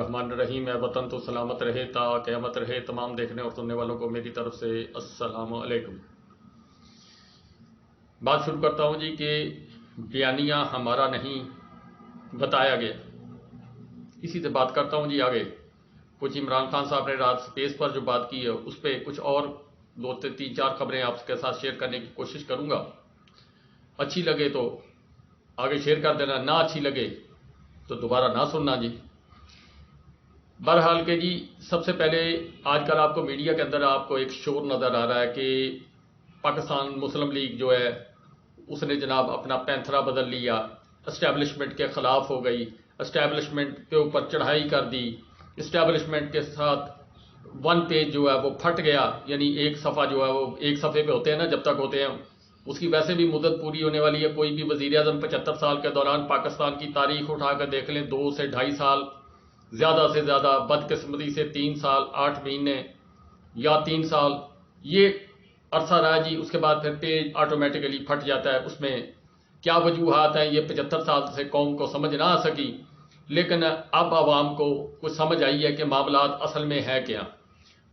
الرحمن الرحیم۔ اے وطن تو سلامت رہے تا قیامت رہے۔ تمام دیکھنے اور سننے والوں کو میری طرف سے السلام علیکم۔ بات شروع کرتا ہوں جی کہ بیانیہ ہمارا نہیں بتایا گیا، اسی سے بات کرتا ہوں جی آگے۔ کچھ عمران خان صاحب نے رات سپیس پر جو بات کی ہے اس پہ کچھ اور دو تین چار خبریں آپ کے ساتھ شیئر کرنے کی کوشش کروں گا۔ اچھی لگے تو آگے شیئر کر دینا، نہ اچھی لگے تو دوبارہ نہ سننا جی۔ بہرحال کہ جی سب سے پہلے آج کل آپ کو میڈیا کے اندر آپ کو ایک شور نظر آ رہا ہے کہ پاکستان مسلم لیگ جو ہے اس نے جناب اپنا پینتھرا بدل لیا، اسٹیبلشمنٹ کے خلاف ہو گئی، اسٹیبلشمنٹ کے اوپر چڑھائی کر دی، اسٹیبلشمنٹ کے ساتھ ون پیج جو ہے وہ پھٹ گیا، یعنی ایک صفحہ جو ہے وہ ایک صفحے پہ ہوتے ہیں نا جب تک ہوتے ہیں، اس کی ویسے بھی مدت پوری ہونے والی ہے۔ کوئی بھی وزیر اعظم 75 سال کے دوران پاکستان کی تاریخ اٹھا کر دیکھ لیں، 2 سے 2.5 سال، زیادہ سے زیادہ بدقسمتی سے 3 سال 8 مہینے یا 3 سال یہ عرصہ رہا جی۔ اس کے بعد پھر پیج آٹومیٹیکلی پھٹ جاتا ہے۔ اس میں کیا وجوہات ہیں یہ 75 سال سے قوم کو سمجھ نہ آ سکی، لیکن اب عوام کو کچھ سمجھ آئی ہے کہ معاملات اصل میں ہے کیا۔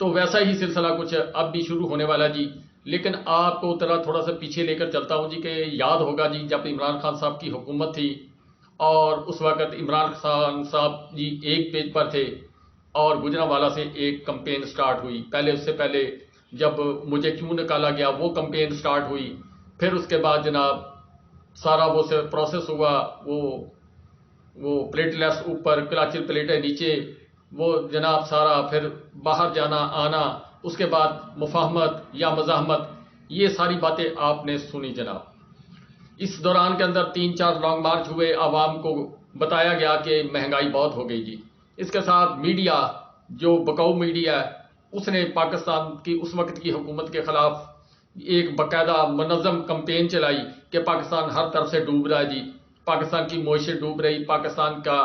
تو ویسا ہی سلسلہ کچھ اب بھی شروع ہونے والا جی، لیکن آپ کو تھوڑا سا پیچھے لے کر چلتا ہوں جی کہ یاد ہوگا جی جب عمران خان صاحب کی حکومت تھی اور اس وقت عمران خان صاحب جی ایک پیج پر تھے اور گجرانوالہ سے ایک کمپین سٹارٹ ہوئی۔ پہلے اس سے پہلے جب مجھے کیوں نکالا گیا وہ کمپین سٹارٹ ہوئی، پھر اس کے بعد جناب سارا وہ پروسیس ہوا، وہ پلیٹلیٹس اوپر، کلاچل پلیٹیں نیچے، وہ جناب سارا پھر باہر جانا آنا، اس کے بعد مفاہمت یا مزاحمت، یہ ساری باتیں آپ نے سنی جناب۔ اس دوران کے اندر 3-4 لانگ مارچ ہوئے، عوام کو بتایا گیا کہ مہنگائی بہت ہو گئی جی۔ اس کے ساتھ میڈیا جو بکاؤ میڈیا ہے اس نے پاکستان کی اس وقت کی حکومت کے خلاف ایک باقاعدہ منظم کمپین چلائی کہ پاکستان ہر طرف سے ڈوب رہا ہے جی، پاکستان کی معیشت ڈوب رہی، پاکستان کا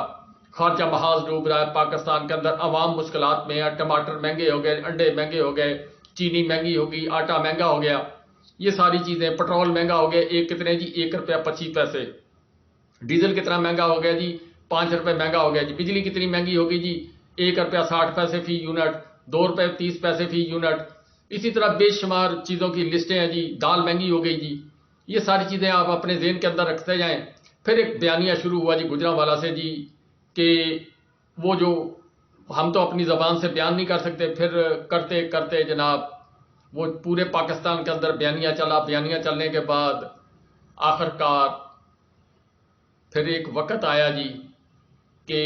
خارجہ محاذ ڈوب رہا ہے، پاکستان کے اندر عوام مشکلات میں ہے، ٹماٹر مہنگے ہو گئے، انڈے مہنگے ہو گئے، چینی مہنگی ہو گئی، آٹا مہنگا ہو گیا، یہ ساری چیزیں، پٹرول مہنگا ہو گیا، ایک کتنے جی ₹1.25، ڈیزل کتنا مہنگا ہو گیا جی ₹5 مہنگا ہو گیا جی، بجلی کتنی مہنگی ہو گئی جی ₹1.60 فی یونٹ، ₹2.30 فی یونٹ، اسی طرح بے شمار چیزوں کی لسٹیں ہیں جی، دال مہنگی ہو گئی جی۔ یہ ساری چیزیں آپ اپنے ذہن کے اندر رکھتے جائیں۔ پھر ایک بیانیہ شروع ہوا جی گجرانوالہ سے جی کہ وہ جو ہم تو اپنی زبان سے بیان نہیں کر سکتے، پھر کرتے کرتے جناب وہ پورے پاکستان کے اندر بیانیہ چلا، بیانیہ چلنے کے بعد آخر کار پھر ایک وقت آیا جی کہ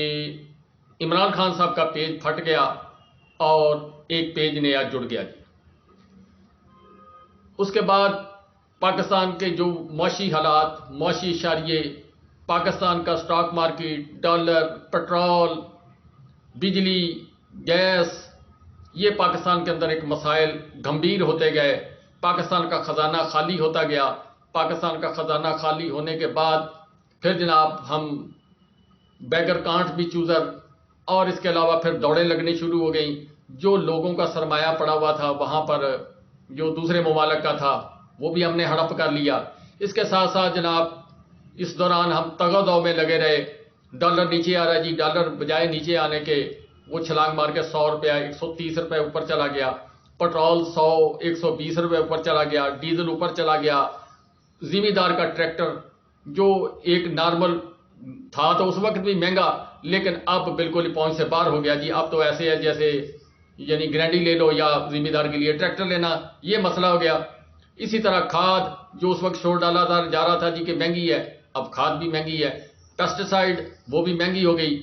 عمران خان صاحب کا پیج پھٹ گیا اور ایک پیج نیا جڑ گیا جی۔ اس کے بعد پاکستان کے جو معاشی حالات، معاشی اشاریے، پاکستان کا سٹاک مارکیٹ، ڈالر، پٹرول، بجلی، گیس، یہ پاکستان کے اندر ایک مسائل گمبھیر ہوتے گئے، پاکستان کا خزانہ خالی ہوتا گیا۔ پاکستان کا خزانہ خالی ہونے کے بعد پھر جناب ہم بیگر کانٹ بھی چوزر، اور اس کے علاوہ پھر دوڑیں لگنی شروع ہو گئیں۔ جو لوگوں کا سرمایہ پڑا ہوا تھا وہاں پر جو دوسرے ممالک کا تھا وہ بھی ہم نے ہڑپ کر لیا۔ اس کے ساتھ ساتھ جناب اس دوران ہم تغاضوں میں لگے رہے، ڈالر نیچے آ رہا ہے جی، ڈالر بجائے نیچے آنے کے وہ چھلانگ مار کے ₹100 ₹130 اوپر چلا گیا، پٹرول 100 ₹120 اوپر چلا گیا، ڈیزل اوپر چلا گیا، زمیندار کا ٹریکٹر جو ایک نارمل تھا تو اس وقت بھی مہنگا لیکن اب بالکل ہی پہنچ سے باہر ہو گیا جی۔ اب تو ایسے ہے جیسے یعنی گرینڈی لے لو یا زمیندار کے لیے ٹریکٹر لینا، یہ مسئلہ ہو گیا۔ اسی طرح کھاد جو اس وقت شور ڈالا جا رہا تھا جی کہ مہنگی ہے، اب کھاد بھی مہنگی ہے، پیسٹیسائیڈ وہ بھی مہنگی ہو گئی۔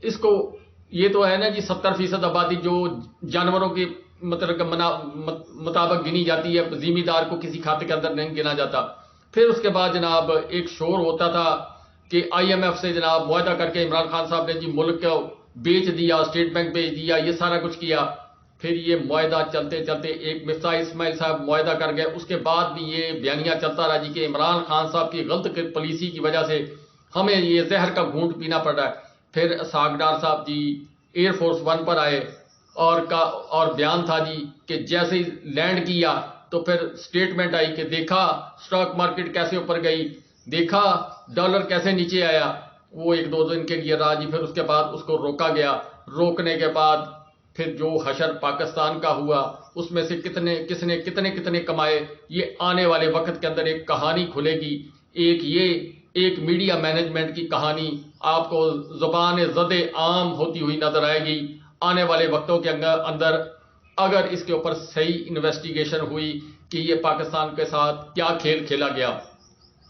اس کو یہ تو ہے نا جی 70% آبادی جو جانوروں کے مطابق گنی جاتی ہے، زمیندار کو کسی کھاتے کے اندر نہیں گنا جاتا۔ پھر اس کے بعد جناب ایک شور ہوتا تھا کہ IMF سے جناب معاہدہ کر کے عمران خان صاحب نے جی ملک کو بیچ دیا، اسٹیٹ بینک بیچ دیا، یہ سارا کچھ کیا۔ پھر یہ معاہدہ چلتے چلتے ایک مفتاح اسماعیل صاحب معاہدہ کر گئے، اس کے بعد بھی یہ بیانیہ چلتا رہا جی کہ عمران خان صاحب کی غلط پالیسی کی وجہ سے ہمیں یہ زہر کا گھونٹ پینا پڑ رہا ہے۔ پھر اسحاق ڈار صاحب جی ایئر فورس 1 پر آئے اور بیان تھا جی کہ جیسے ہی لینڈ کیا تو پھر سٹیٹمنٹ آئی کہ دیکھا سٹاک مارکیٹ کیسے اوپر گئی، دیکھا ڈالر کیسے نیچے آیا۔ وہ 1-2 دن کے لیے رہا جی، پھر اس کے بعد اس کو روکا گیا روکنے کے بعد پھر جو حشر پاکستان کا ہوا اس میں سے کس نے کتنے کمائے، یہ آنے والے وقت کے اندر ایک کہانی کھلے گی. ایک میڈیا مینجمنٹ کی کہانی آپ کو زبان زد عام ہوتی ہوئی نظر آئے گی آنے والے وقتوں کے اندر، اگر اس کے اوپر صحیح انویسٹیگیشن ہوئی کہ یہ پاکستان کے ساتھ کیا کھیل کھیلا گیا،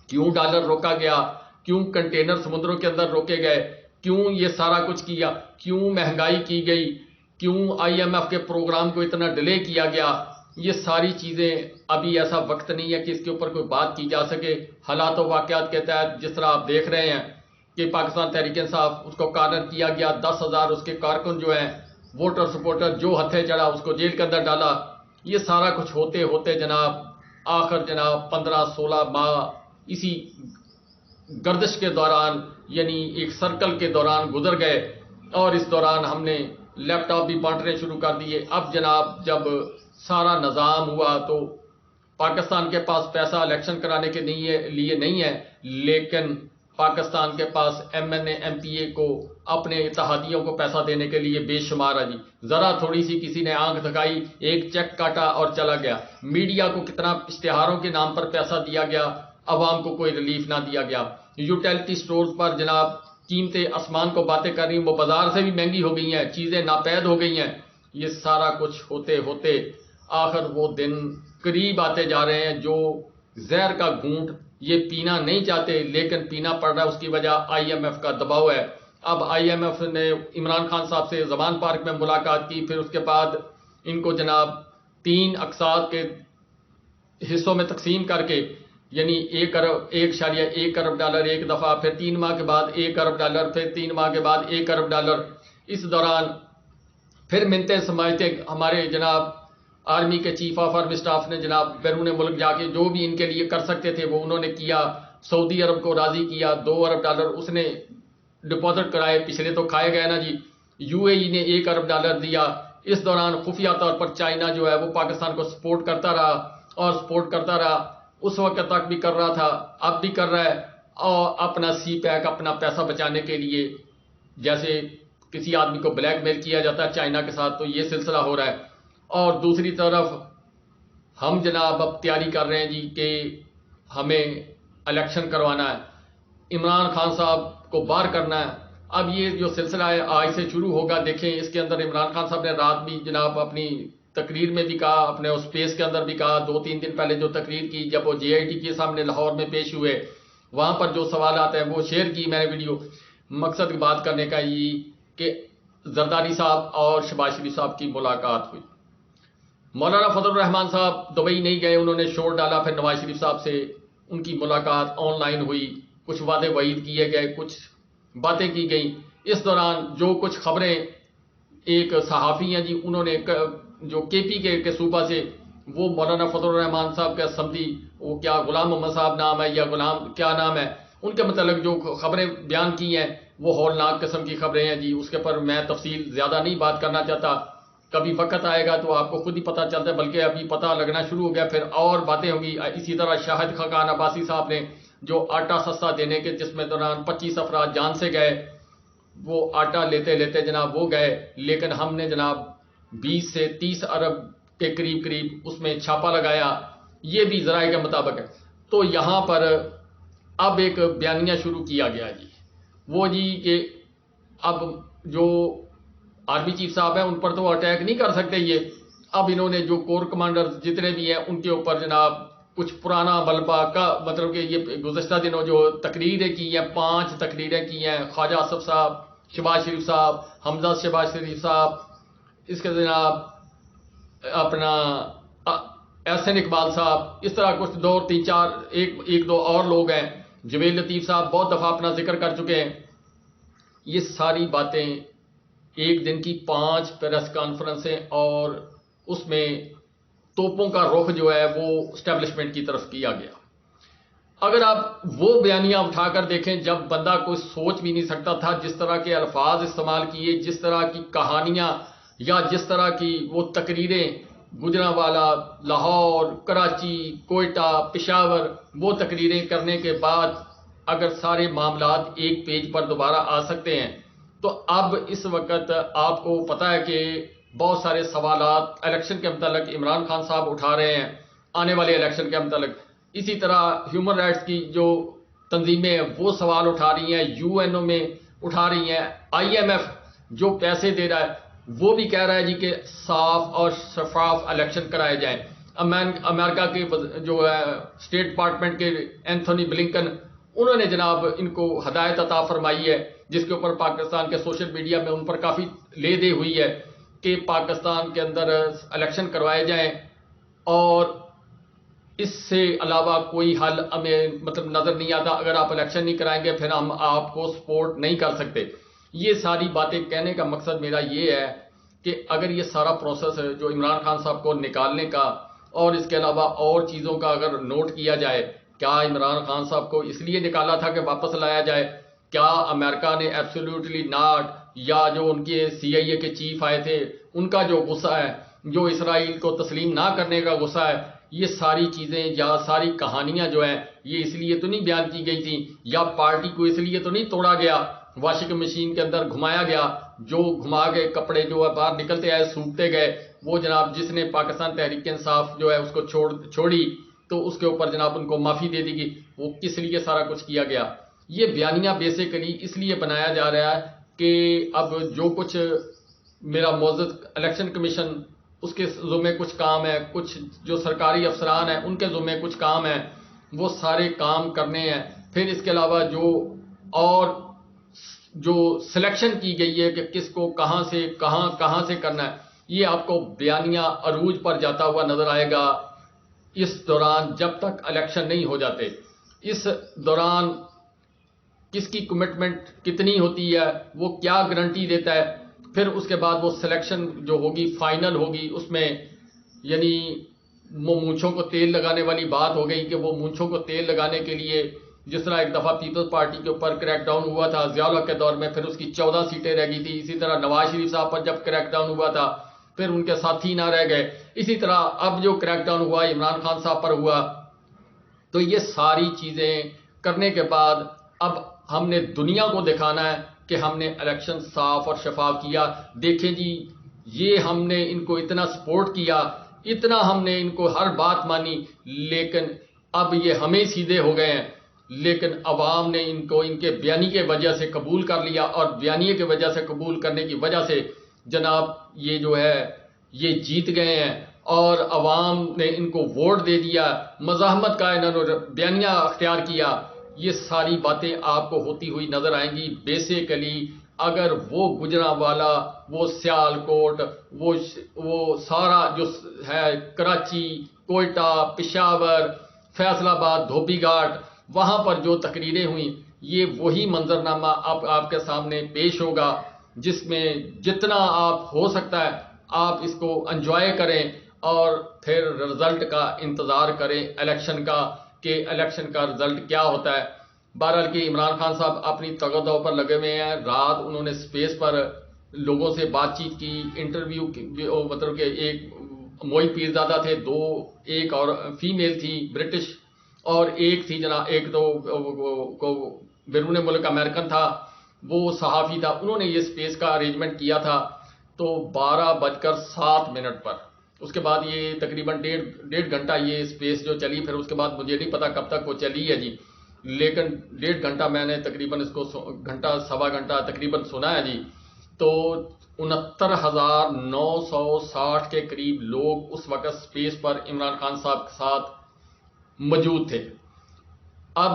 کیوں ڈالر روکا گیا، کیوں کنٹینر سمندروں کے اندر روکے گئے، کیوں یہ سارا کچھ کیا، کیوں مہنگائی کی گئی، کیوں IMF کے پروگرام کو اتنا ڈیلے کیا گیا. یہ ساری چیزیں ابھی ایسا وقت نہیں ہے کہ اس کے اوپر کوئی بات کی جا سکے. حالات و واقعات کے تحت جس طرح آپ دیکھ رہے ہیں کہ پاکستان تحریک انصاف اس کو کارنر کیا گیا، 10,000 اس کے کارکن جو ہیں ووٹر سپورٹر جو ہتھے چڑھا اس کو جیل کے اندر ڈالا. یہ سارا کچھ ہوتے ہوتے جناب آخر جناب 15-16 ماہ اسی گردش کے دوران، یعنی ایک سرکل کے دوران گزر گئے، اور اس دوران ہم نے لیپ ٹاپ بھی بانٹنے شروع کر دیے. اب جناب جب سارا نظام ہوا تو پاکستان کے پاس پیسہ الیکشن کرانے کے لیے نہیں ہے، لیکن پاکستان کے پاس MNA MPA کو اپنے اتحادیوں کو پیسہ دینے کے لیے بے شمار ہے جی. ذرا تھوڑی سی کسی نے آنکھ دکھائی، ایک چیک کاٹا اور چلا گیا. میڈیا کو کتنا اشتہاروں کے نام پر پیسہ دیا گیا، عوام کو کوئی ریلیف نہ دیا گیا. یوٹیلٹی سٹورز پر جناب قیمتیں آسمان کو باتیں کر رہی ہیں، وہ بازار سے بھی مہنگی ہو گئی ہیں، چیزیں ناپید ہو گئی ہیں. یہ سارا کچھ ہوتے ہوتے آخر وہ دن قریب آتے جا رہے ہیں جو زہر کا گھونٹ یہ پینا نہیں چاہتے لیکن پینا پڑ رہا ہے. اس کی وجہ IMF کا دباؤ ہے. اب IMF نے عمران خان صاحب سے زمان پارک میں ملاقات کی، پھر اس کے بعد ان کو جناب 3 اقساط کے حصوں میں تقسیم کر کے، یعنی 1.1 ارب ڈالر ایک دفعہ، پھر 3 ماہ کے بعد 1 ارب ڈالر، پھر 3 ماہ کے بعد 1 ارب ڈالر. اس دوران پھر منتیں سمجھتے ہمارے جناب آرمی کے چیف آف آرمی اسٹاف نے جناب بیرون ملک جا کے جو بھی ان کے لیے کر سکتے تھے وہ انہوں نے کیا. سعودی عرب کو راضی کیا، 2 ارب ڈالر اس نے ڈپازٹ کرائے، پچھلے تو کھائے گئے نا جی. UAE نے 1 ارب ڈالر دیا. اس دوران خفیہ طور پر چائنا جو ہے وہ پاکستان کو سپورٹ کرتا رہا اور سپورٹ کرتا رہا. اس وقت تک بھی کر رہا تھا، اب بھی کر رہا ہے، اور اپنا سی پیک اپنا پیسہ بچانے کے لیے جیسے کسی آدمی کو بلیک میل کیا جاتا ہے چائنا کے ساتھ، تو یہ سلسلہ ہو رہا ہے. اور دوسری طرف ہم جناب اب تیاری کر رہے ہیں جی کہ ہمیں الیکشن کروانا ہے، عمران خان صاحب کو باہر کرنا ہے. اب یہ جو سلسلہ ہے آج سے شروع ہوگا. دیکھیں اس کے اندر عمران خان صاحب نے رات بھی جناب اپنی تقریر میں بھی کہا، اپنے اس پیس کے اندر بھی کہا، 2-3 دن پہلے جو تقریر کی جب وہ JIT کے سامنے لاہور میں پیش ہوئے، وہاں پر جو سوالات ہیں وہ شیئر کی میں نے ویڈیو. مقصد بات کرنے کا یہ کہ زرداری صاحب اور شہباز شریف صاحب کی ملاقات ہوئی. مولانا فضل الرحمان صاحب دبئی نہیں گئے، انہوں نے شور ڈالا. پھر نواز شریف صاحب سے ان کی ملاقات آن لائن ہوئی، کچھ وعدے وعید کیے گئے، کچھ باتیں کی گئیں. اس دوران جو کچھ خبریں ایک صحافی ہیں جی انہوں نے جو KP کے صوبہ سے، وہ مولانا فضل الرحمان صاحب کا سمدھی، وہ کیا غلام محمد صاحب نام ہے یا غلام کیا نام ہے، ان کے متعلق جو خبریں بیان کی ہیں وہ ہولناک قسم کی خبریں ہیں جی. اس کے پر میں تفصیل زیادہ نہیں بات کرنا چاہتا، کبھی وقت آئے گا تو آپ کو خود ہی پتہ چلتا ہے، بلکہ ابھی پتہ لگنا شروع ہو گیا، پھر اور باتیں ہوں گی. اسی طرح شاہد خاقان عباسی صاحب نے جو آٹا سستا دینے کے جس میں دوران 25 افراد جان سے گئے، وہ آٹا لیتے لیتے جناب وہ گئے، لیکن ہم نے جناب 20 سے 30 ارب کے قریب اس میں چھاپا لگایا. یہ بھی ذرائع کے مطابق ہے. تو یہاں پر اب ایک بیانیہ شروع کیا گیا جی، وہ جی کہ اب جو آرمی چیف صاحب ہیں ان پر تو اٹیک نہیں کر سکتے یہ. اب انہوں نے جو کور کمانڈر جتنے بھی ہیں ان کے اوپر جناب کچھ پرانا ملبہ کا، مطلب کہ یہ گزشتہ دنوں جو تقریریں کی ہیں، 5 تقریریں کی ہیں، خواجہ آصف صاحب، شہباز شریف صاحب، حمزہ شہباز شریف صاحب، اس کے جناب اپنا احسن اقبال صاحب، اس طرح کچھ 2 3 4 ایک دو اور لوگ ہیں، جویل لطیف صاحب بہت دفعہ اپنا ذکر کر چکے ہیں. یہ ساری باتیں ایک دن کی 5 پریس کانفرنسیں، اور اس میں توپوں کا رخ جو ہے وہ اسٹیبلشمنٹ کی طرف کیا گیا. اگر آپ وہ بیانیاں اٹھا کر دیکھیں جب بندہ کوئی سوچ بھی نہیں سکتا تھا، جس طرح کے الفاظ استعمال کیے، جس طرح کی کہانیاں یا جس طرح کی وہ تقریریں، گجرانوالہ، لاہور، کراچی، کوئٹہ، پشاور، وہ تقریریں کرنے کے بعد اگر سارے معاملات ایک پیج پر دوبارہ آ سکتے ہیں تو اب اس وقت آپ کو پتہ ہے کہ بہت سارے سوالات الیکشن کے متعلق عمران خان صاحب اٹھا رہے ہیں آنے والے الیکشن کے متعلق. اسی طرح ہیومن رائٹس کی جو تنظیمیں ہیں وہ سوال اٹھا رہی ہیں, یو این او میں اٹھا رہی ہیں, آئی ایم ایف جو پیسے دے رہا ہے وہ بھی کہہ رہا ہے جی کہ صاف اور شفاف الیکشن کرائے جائیں. امریکہ کے جو ہے اسٹیٹ ڈپارٹمنٹ کے اینتھونی بلنکن, انہوں نے جناب ان کو ہدایت عطا فرمائی ہے, جس کے اوپر پاکستان کے سوشل میڈیا میں ان پر کافی لے دے ہوئی ہے کہ پاکستان کے اندر الیکشن کروائے جائیں, اور اس سے علاوہ کوئی حل ہمیں مطلب نظر نہیں آتا. اگر آپ الیکشن نہیں کرائیں گے پھر ہم آپ کو سپورٹ نہیں کر سکتے. یہ ساری باتیں کہنے کا مقصد میرا یہ ہے کہ اگر یہ سارا پروسیس جو عمران خان صاحب کو نکالنے کا اور اس کے علاوہ اور چیزوں کا اگر نوٹ کیا جائے, کیا عمران خان صاحب کو اس لیے نکالا تھا کہ واپس لایا جائے؟ کیا امریکہ نے ایبسولوٹلی ناٹ, یا جو ان کے سی آئی اے کے چیف آئے تھے ان کا جو غصہ ہے, جو اسرائیل کو تسلیم نہ کرنے کا غصہ ہے, یہ ساری چیزیں یا ساری کہانیاں جو ہیں یہ اس لیے تو نہیں بیان کی گئی تھیں, یا پارٹی کو اس لیے تو نہیں توڑا گیا, واشنگ مشین کے اندر گھمایا گیا, جو گھما گئے کپڑے جو باہر نکلتے آئے سوکھتے گئے, وہ جناب جس نے پاکستان تحریک انصاف جو ہے اس کو چھوڑی تو اس کے اوپر جناب ان کو معافی دے دی گئی. وہ کس لیے سارا کچھ کیا گیا؟ یہ بیانیہ بیسیکلی اس لیے بنایا جا رہا ہے کہ اب جو کچھ میرا معزز الیکشن کمیشن اس کے ذمے کچھ کام ہے, کچھ جو سرکاری افسران ہیں ان کے ذمے کچھ کام ہیں, وہ سارے کام کرنے ہیں. پھر اس کے علاوہ جو سلیکشن کی گئی ہے کہ کس کو کہاں سے کرنا ہے, یہ آپ کو بیانیہ عروج پر جاتا ہوا نظر آئے گا اس دوران جب تک الیکشن نہیں ہو جاتے. اس دوران کس کی کمٹمنٹ کتنی ہوتی ہے, وہ کیا گارنٹی دیتا ہے, پھر اس کے بعد وہ سلیکشن جو ہوگی فائنل ہوگی, اس میں یعنی وہ مونچھوں کو تیل لگانے والی بات ہو گئی کہ وہ مونچھوں کو تیل لگانے کے لیے جس طرح ایک دفعہ پیپلز پارٹی کے اوپر کریک ڈاؤن ہوا تھا ضیاء الحق کے دور میں, پھر اس کی 14 سیٹیں رہ گئی تھی. اسی طرح نواز شریف صاحب پر جب کریک ڈاؤن ہوا تھا پھر ان کے ساتھی نہ رہ گئے. اسی طرح اب جو کریک ڈاؤن ہوا عمران خان صاحب پر ہوا. تو یہ ساری چیزیں کرنے کے بعد اب ہم نے دنیا کو دکھانا ہے کہ ہم نے الیکشن صاف اور شفاف کیا. دیکھیں جی, یہ ہم نے ان کو اتنا سپورٹ کیا, اتنا ہم نے ان کو ہر بات مانی, لیکن اب یہ ہمیں سیدھے ہو گئے ہیں. لیکن عوام نے ان کو ان کے بیانی کی وجہ سے قبول کر لیا, اور بیانیے کی وجہ سے قبول کرنے کی وجہ سے جناب یہ جو ہے یہ جیت گئے ہیں, اور عوام نے ان کو ووٹ دے دیا, مزاحمت کا انہوں نے بیانیہ اختیار کیا. یہ ساری باتیں آپ کو ہوتی ہوئی نظر آئیں گی. بیسیکلی اگر وہ گجرانوالہ, وہ سیال کوٹ, وہ سارا جو ہے کراچی, کوئٹہ, پشاور, فیصل آباد, دھوبی گھاٹ, وہاں پر جو تقریریں ہوئیں, یہ وہی منظرنامہ اب آپ کے سامنے پیش ہوگا جس میں جتنا آپ ہو سکتا ہے آپ اس کو انجوائے کریں اور پھر رزلٹ کا انتظار کریں الیکشن کا, کہ الیکشن کا رزلٹ کیا ہوتا ہے. بہرحال کہ عمران خان صاحب اپنی تگدو پر لگے ہوئے ہیں. رات انہوں نے اسپیس پر لوگوں سے بات چیت کی, انٹرویو مطلب کہ ایک موئی پیرزادہ تھے, ایک اور فیمیل تھی برٹش, اور ایک تھی جناب ایک تو بیرون ملک امریکن تھا, وہ صحافی تھا. انہوں نے یہ اسپیس کا ارینجمنٹ کیا تھا تو 12:07 پر. اس کے بعد یہ تقریباً ڈیڑھ گھنٹہ یہ اسپیس جو چلی, پھر اس کے بعد مجھے نہیں پتا کب تک وہ چلی ہے جی, لیکن 1.5 گھنٹہ میں نے تقریباً اس کو گھنٹہ سوا گھنٹہ تقریباً سنا ہے جی. تو 69,960 کے قریب لوگ اس وقت اسپیس پر عمران خان صاحب کے ساتھ موجود تھے. اب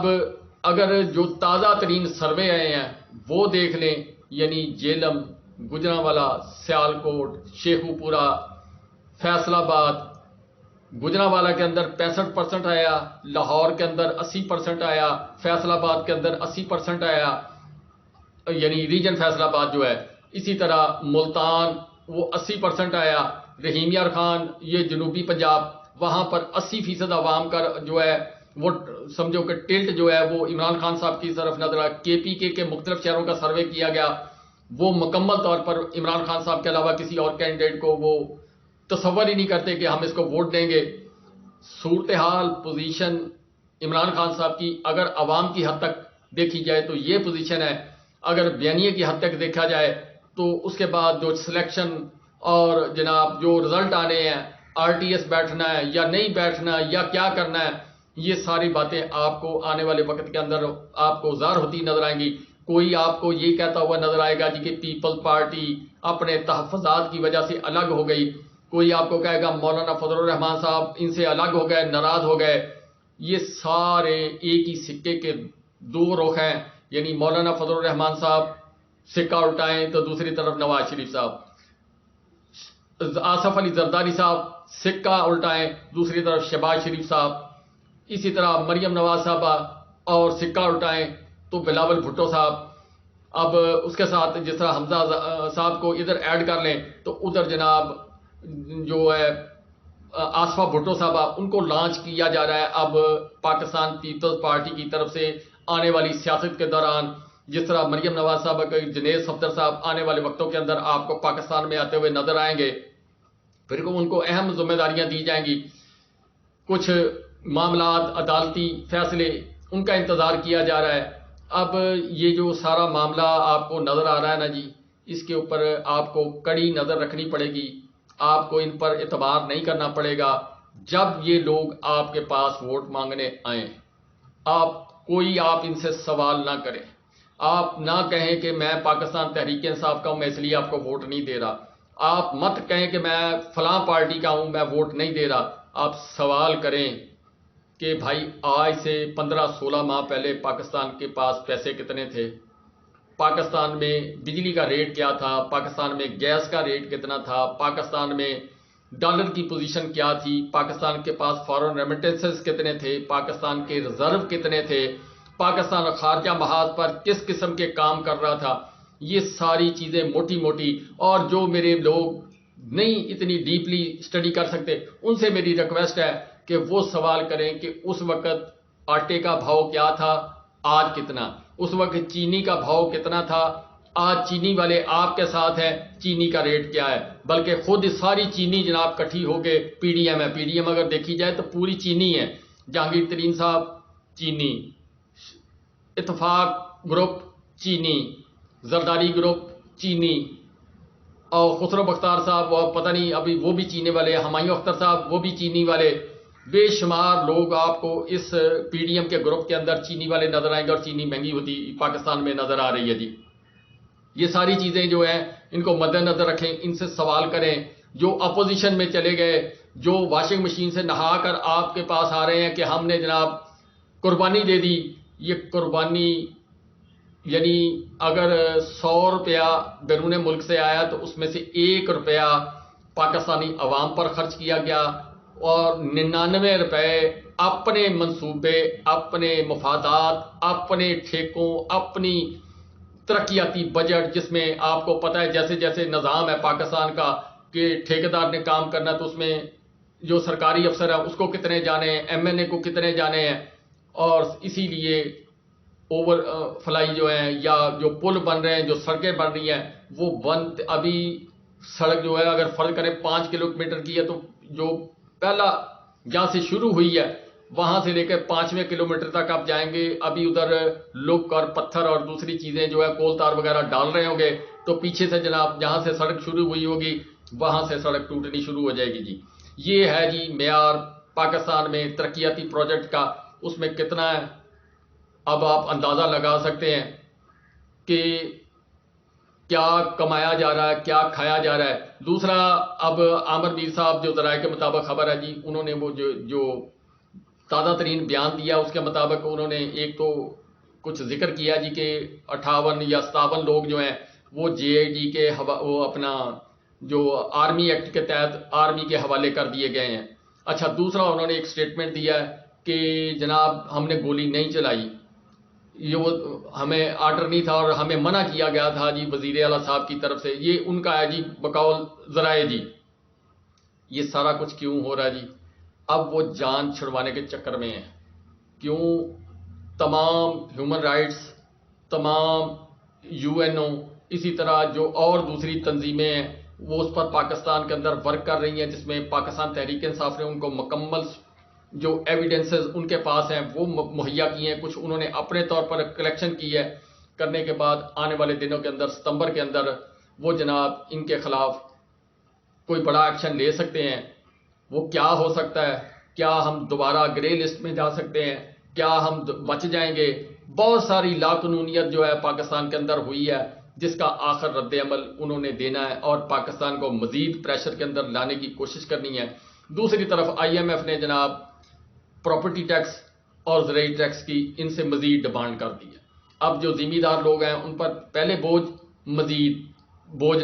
اگر جو تازہ ترین سروے آئے ہیں وہ دیکھ لیں, یعنی جیلم, گجرانوالہ, سیالکوٹ, شیخو پورہ, فیصل آباد. گجرانوالہ کے اندر 65% آیا, لاہور کے اندر 80% آیا, فیصل آباد کے اندر 80% آیا, یعنی ریجن فیصل آباد جو ہے. اسی طرح ملتان وہ 80% آیا. رحیم یار خان یہ جنوبی پنجاب, وہاں پر 80% عوام کا جو ہے وہ سمجھو کہ ٹلٹ جو ہے وہ عمران خان صاحب کی طرف نظر آ. کے پی کے مختلف شہروں کا سروے کیا گیا, وہ مکمل طور پر عمران خان صاحب کے علاوہ کسی اور کینڈیڈیٹ کو وہ تصور ہی نہیں کرتے کہ ہم اس کو ووٹ دیں گے. صورتحال پوزیشن عمران خان صاحب کی اگر عوام کی حد تک دیکھی جائے تو یہ پوزیشن ہے. اگر بیانیے کی حد تک دیکھا جائے تو اس کے بعد جو سلیکشن اور جناب جو رزلٹ آنے ہیں، آر ٹی ایس بیٹھنا ہے یا نہیں بیٹھنا یا کیا کرنا ہے، یہ ساری باتیں آپ کو آنے والے وقت کے اندر آپ کو ظاہر ہوتی نظر آئیں گی۔ کوئی آپ کو یہ کہتا ہوا نظر آئے گا جی کہ پیپل پارٹی اپنے تحفظات کی وجہ سے الگ ہو گئی، کوئی آپ کو کہے گا مولانا فضل الرحمان صاحب ان سے الگ ہو گئے، ناراض ہو گئے۔ یہ سارے ایک ہی سکے کے دو رخ ہیں، یعنی مولانا فضل الرحمان صاحب سکہ الٹائیں تو دوسری طرف نواز شریف صاحب، آصف علی زرداری صاحب سکہ الٹائیں دوسری طرف شہباز شریف صاحب، اسی طرح مریم نواز صاحبہ اور سکہ الٹائیں تو بلاول بھٹو صاحب۔ اب اس کے ساتھ جس طرح حمزہ صاحب کو ادھر ایڈ کر لیں تو ادھر جناب جو ہے آصفہ بھٹو صاحبہ، ان کو لانچ کیا جا رہا ہے اب پاکستان پیپلز پارٹی کی طرف سے آنے والی سیاست کے دوران۔ جس طرح مریم نواز صاحبہ کے جنید صفدر صاحب آنے والے وقتوں کے اندر آپ کو پاکستان میں آتے ہوئے نظر آئیں گے، پھر ان کو اہم ذمہ داریاں دی جائیں گی، کچھ معاملات عدالتی فیصلے ان کا انتظار کیا جا رہا ہے۔ اب یہ جو سارا معاملہ آپ کو نظر آ رہا ہے نا جی، اس کے اوپر آپ کو کڑی نظر رکھنی پڑے گی، آپ کو ان پر اعتبار نہیں کرنا پڑے گا۔ جب یہ لوگ آپ کے پاس ووٹ مانگنے آئیں، آپ ان سے سوال نہ کریں، آپ نہ کہیں کہ میں پاکستان تحریک انصاف کا ہوں میں اس لیے آپ کو ووٹ نہیں دے رہا، آپ مت کہیں کہ میں فلاں پارٹی کا ہوں میں ووٹ نہیں دے رہا، آپ سوال کریں کہ بھائی آج سے 15-16 ماہ پہلے پاکستان کے پاس پیسے کتنے تھے، پاکستان میں بجلی کا ریٹ کیا تھا، پاکستان میں گیس کا ریٹ کتنا تھا، پاکستان میں ڈالر کی پوزیشن کیا تھی، پاکستان کے پاس فارن ریمیٹنسز کتنے تھے، پاکستان کے ریزرو کتنے تھے، پاکستان خارجہ محاذ پر کس قسم کے کام کر رہا تھا۔ یہ ساری چیزیں موٹی موٹی، اور جو میرے لوگ نہیں اتنی ڈیپلی اسٹڈی کر سکتے ان سے میری ریکویسٹ ہے کہ وہ سوال کریں کہ اس وقت آٹے کا بھاؤ کیا تھا، آج کتنا، اس وقت چینی کا بھاؤ کتنا تھا، آج چینی والے آپ کے ساتھ ہیں، چینی کا ریٹ کیا ہے، بلکہ خود ساری چینی جناب کٹھی ہو کے پی ڈی ایم ہے، پی ڈی ایم اگر دیکھی جائے تو پوری چینی ہے، جہانگیر ترین صاحب چینی، اتفاق گروپ چینی، زرداری گروپ چینی، اور خسرو بختار صاحب وہ پتہ نہیں ابھی وہ بھی چینی والے، ہمایوں اختر صاحب وہ بھی چینی والے، بے شمار لوگ آپ کو اس پی ڈی ایم کے گروپ کے اندر چینی والے نظر آئیں گے، اور چینی مہنگی ہوتی پاکستان میں نظر آ رہی ہے جی۔ یہ ساری چیزیں جو ہیں ان کو مد نظر رکھیں، ان سے سوال کریں۔ جو اپوزیشن میں چلے گئے، جو واشنگ مشین سے نہا کر آپ کے پاس آ رہے ہیں کہ ہم نے جناب قربانی دے دی، یہ قربانی یعنی اگر 100 روپیہ بیرون ملک سے آیا تو اس میں سے 1 روپیہ پاکستانی عوام پر خرچ کیا گیا، اور 99 روپے اپنے منصوبے، اپنے مفادات، اپنے ٹھیکوں، اپنی ترقیاتی بجٹ، جس میں آپ کو پتہ ہے جیسے جیسے نظام ہے پاکستان کا کہ ٹھیکیدار نے کام کرنا تو اس میں جو سرکاری افسر ہے اس کو کتنے جانے ہیں، ایم این اے کو کتنے جانے ہیں، اور اسی لیے اوور فلائی جو ہیں یا جو پل بن رہے ہیں، جو سڑکیں بن رہی ہیں، وہ بند ابھی سڑک جو ہے اگر فرض کریں 5 کلومیٹر کی ہے تو جو پہلا جہاں سے شروع ہوئی ہے وہاں سے لے کے 5ویں کلومیٹر تک آپ جائیں گے، ابھی ادھر لک اور پتھر اور دوسری چیزیں جو ہے کول تار وغیرہ ڈال رہے ہوں گے، تو پیچھے سے جناب جہاں سے سڑک شروع ہوئی ہوگی وہاں سے سڑک ٹوٹنی شروع ہو جائے گی جی۔ یہ ہے جی معیار پاکستان میں ترقیاتی پروجیکٹ کا، اس میں کتنا ہے اب آپ اندازہ لگا سکتے ہیں کہ کیا کمایا جا رہا ہے، کیا کھایا جا رہا ہے۔ دوسرا، اب عامر میر صاحب جو ذرائع کے مطابق خبر ہے جی، انہوں نے وہ جو تازہ ترین بیان دیا اس کے مطابق انہوں نے ایک تو کچھ ذکر کیا جی کہ 58 یا 57 لوگ جو ہیں وہ جے آئی ڈی کے وہ اپنا جو آرمی ایکٹ کے تحت آرمی کے حوالے کر دیے گئے ہیں۔ اچھا، دوسرا انہوں نے ایک سٹیٹمنٹ دیا ہے کہ جناب ہم نے گولی نہیں چلائی، یہ وہ ہمیں آرڈر نہیں تھا اور ہمیں منع کیا گیا تھا جی وزیر اعلیٰ صاحب کی طرف سے، یہ ان کا ہے جی بقول ذرائع جی۔ یہ سارا کچھ کیوں ہو رہا ہے جی؟ اب وہ جان چھڑوانے کے چکر میں ہیں۔ کیوں؟ تمام ہیومن رائٹس، تمام یو این او، اسی طرح جو اور دوسری تنظیمیں ہیں وہ اس پر پاکستان کے اندر ورک کر رہی ہیں، جس میں پاکستان تحریک انصاف نے ان کو مکمل جو ایویڈنسز ان کے پاس ہیں وہ مہیا کی ہیں، کچھ انہوں نے اپنے طور پر کلیکشن کی ہے، کرنے کے بعد آنے والے دنوں کے اندر ستمبر کے اندر وہ جناب ان کے خلاف کوئی بڑا ایکشن لے سکتے ہیں. وہ کیا ہو سکتا ہے؟ کیا ہم دوبارہ گرے لسٹ میں جا سکتے ہیں؟ کیا ہم بچ جائیں گے؟ بہت ساری لاقانونیت جو ہے پاکستان کے اندر ہوئی ہے، جس کا آخر رد عمل انہوں نے دینا ہے اور پاکستان کو مزید پریشر کے اندر لانے کی کوشش کرنی ہے. دوسری طرف آئی ایم ایف نے جناب پراپرٹی ٹیکس اور زرعی ٹیکس کی ان سے مزید ڈیمانڈ کر دی ہے. اب جو ذمہ دار لوگ ہیں ان پر پہلے مزید بوجھ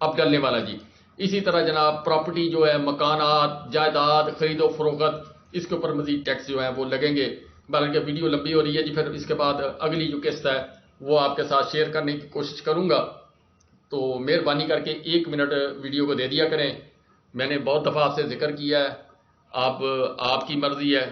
اب ڈلنے والا جی. اسی طرح جناب پراپرٹی جو ہے، مکانات، جائیداد، خرید و فروخت، اس کے اوپر مزید ٹیکس جو ہیں وہ لگیں گے. بلکہ ویڈیو لمبی ہو رہی ہے جی، پھر اس کے بعد اگلی جو قسط ہے وہ آپ کے ساتھ شیئر کرنے کی کوشش کروں گا. تو مہربانی کر کے 1 منٹ ویڈیو کو دے دیا کریں. میں نے بہت دفعہ آپ سے ذکر کیا ہے، آپ کی مرضی ہے.